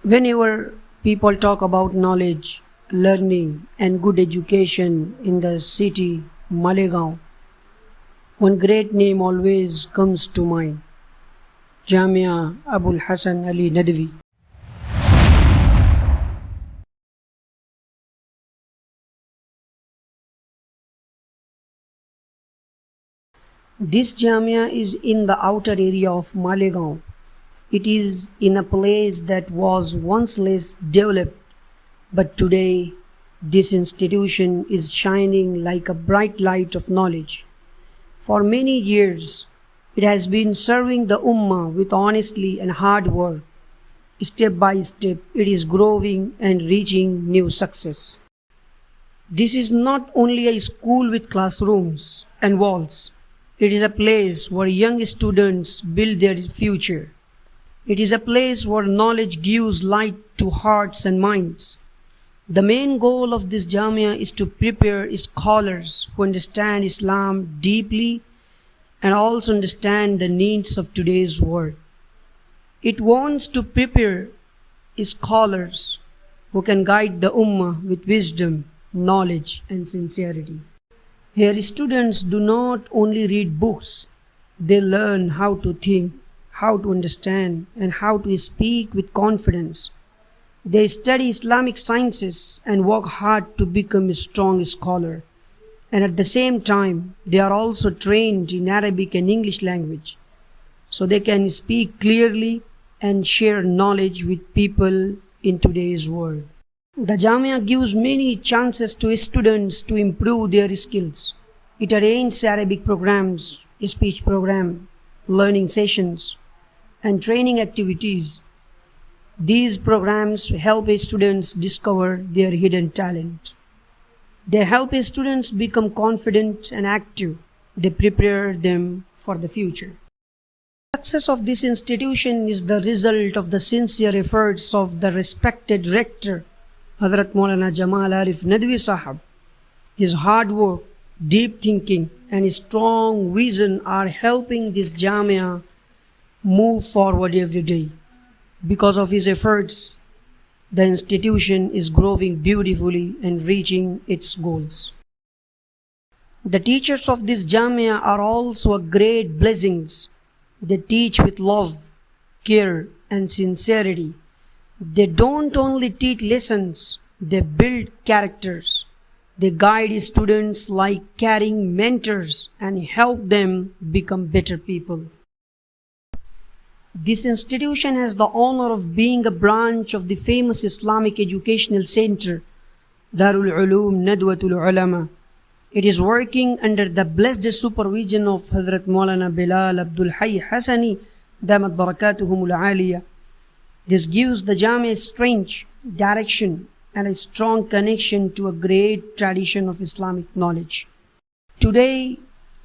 Whenever people talk about knowledge, learning, and good education in the city, Malegaon, one great name always comes to mind Jamia Abul Hassan Ali Nadwi. This Jamia is in the outer area of Malegaon. It is in a place that was once less developed, but today this institution is shining like a bright light of knowledge. For many years, it has been serving the Ummah with honestly and hard work. Step by step, it is growing and reaching new success. This is not only a school with classrooms and walls, it is a place where young students build their future. It is a place where knowledge gives light to hearts and minds. The main goal of this Jamia is to prepare scholars who understand Islam deeply and also understand the needs of today's world. It wants to prepare scholars who can guide the Ummah with wisdom, knowledge, and sincerity. Here, students do not only read books, they learn how to think, how to understand, and how to speak with confidence. They study Islamic sciences and work hard to become a strong scholar. And at the same time, they are also trained in Arabic and English language, so they can speak clearly and share knowledge with people in today's world. The Jamia gives many chances to students to improve their skills. It arranges Arabic programs, speech program, learning sessions, and training activities. These programs help students discover their hidden talent. They help students become confident and active. They prepare them for the future. The success of this institution is the result of the sincere efforts of the respected rector, Hazrat Maulana Jamal Arif Nadwi Sahab. His hard work, deep thinking, and his strong vision are helping this Jamia move forward every day. Because of his efforts, the institution is growing beautifully and reaching its goals. The teachers of this Jamia are also a great blessings. They teach with love, care, and sincerity. They don't only teach lessons, they build characters. They guide students like caring mentors and help them become better people. This institution has the honor of being a branch of the famous Islamic Educational Center, Darul Uloom Nadwatul Ulama. It is working under the blessed supervision of Hazrat Maulana Bilal Abdul Hayy Hassani, Damat Barakatuhumul Aliyah. This gives the Jamia strength, direction, and a strong connection to a great tradition of Islamic knowledge. Today,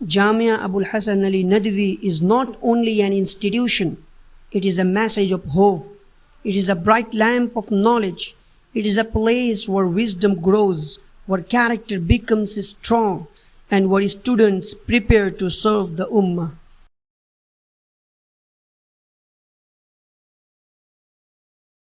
Jamia Abul Hassan Ali Nadwi is not only an institution, it is a message of hope. It is a bright lamp of knowledge. It is a place where wisdom grows, where character becomes strong, and where students prepare to serve the Ummah.